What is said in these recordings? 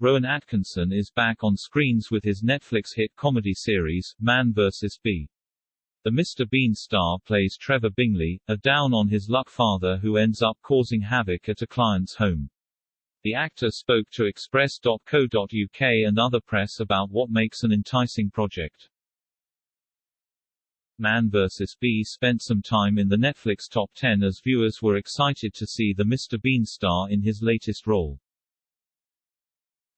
Rowan Atkinson is back on screens with his Netflix hit comedy series, Man vs. Bee. The Mr. Bean star plays Trevor Bingley, a down-on-his-luck father who ends up causing havoc at a client's home. The actor spoke to Express.co.uk and other press about what makes an enticing project. Man vs. Bee spent some time in the Netflix top 10 as viewers were excited to see the Mr. Bean star in his latest role.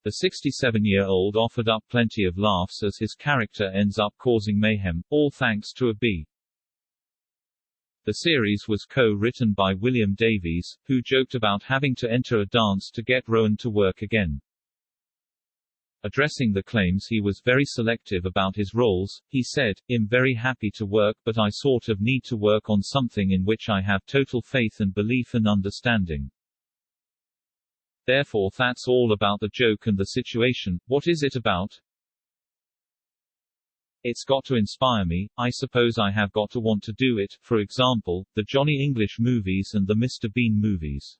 The 67-year-old offered up plenty of laughs as his character ends up causing mayhem, all thanks to a bee. The series was co-written by William Davies, who joked about having to enter a dance to get Rowan to work again. Addressing the claims he was very selective about his roles, he said, "I'm very happy to work, but I sort of need to work on something in which I have total faith and belief and understanding. Therefore that's all about the joke and the situation. What is it about? It's got to inspire me, I suppose I have got to want to do it, for example, the Johnny English movies and the Mr. Bean movies.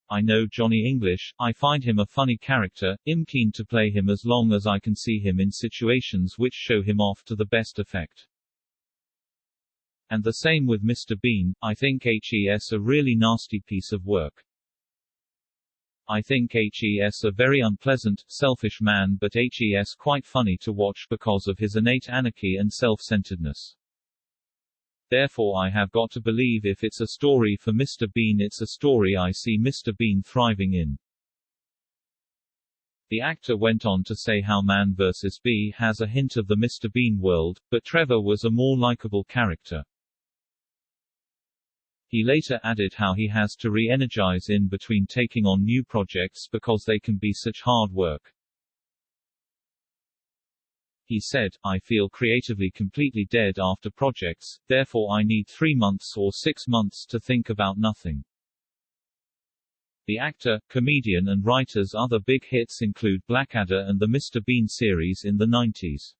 I know Johnny English, I find him a funny character, I'm keen to play him as long as I can see him in situations which show him off to the best effect. And the same with Mr. Bean, I think HES a really nasty piece of work. I think HES a very unpleasant, selfish man, but HES quite funny to watch because of his innate anarchy and self-centeredness. Therefore I have got to believe if it's a story for Mr. Bean, it's a story I see Mr. Bean thriving in." The actor went on to say how Man vs. Bee has a hint of the Mr. Bean world, but Trevor was a more likable character. He later added how he has to re-energize in between taking on new projects because they can be such hard work. He said, "I feel creatively completely dead after projects, therefore I need 3 months or 6 months to think about nothing." The actor, comedian and writer's other big hits include Blackadder and the Mr. Bean series in the 90s.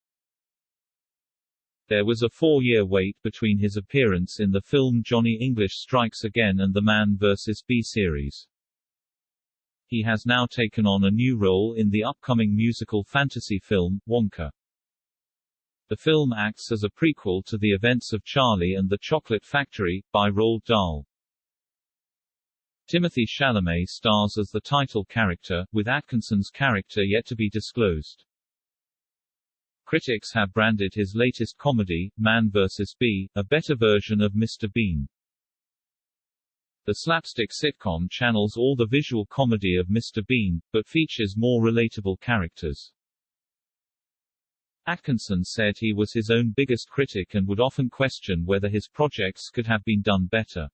There was a 4-year wait between his appearance in the film Johnny English Strikes Again and the Man vs. Bee series. He has now taken on a new role in the upcoming musical fantasy film, Wonka. The film acts as a prequel to the events of Charlie and the Chocolate Factory, by Roald Dahl. Timothée Chalamet stars as the title character, with Atkinson's character yet to be disclosed. Critics have branded his latest comedy, Man vs. Bee, a better version of Mr. Bean. The slapstick sitcom channels all the visual comedy of Mr. Bean, but features more relatable characters. Atkinson said he was his own biggest critic and would often question whether his projects could have been done better.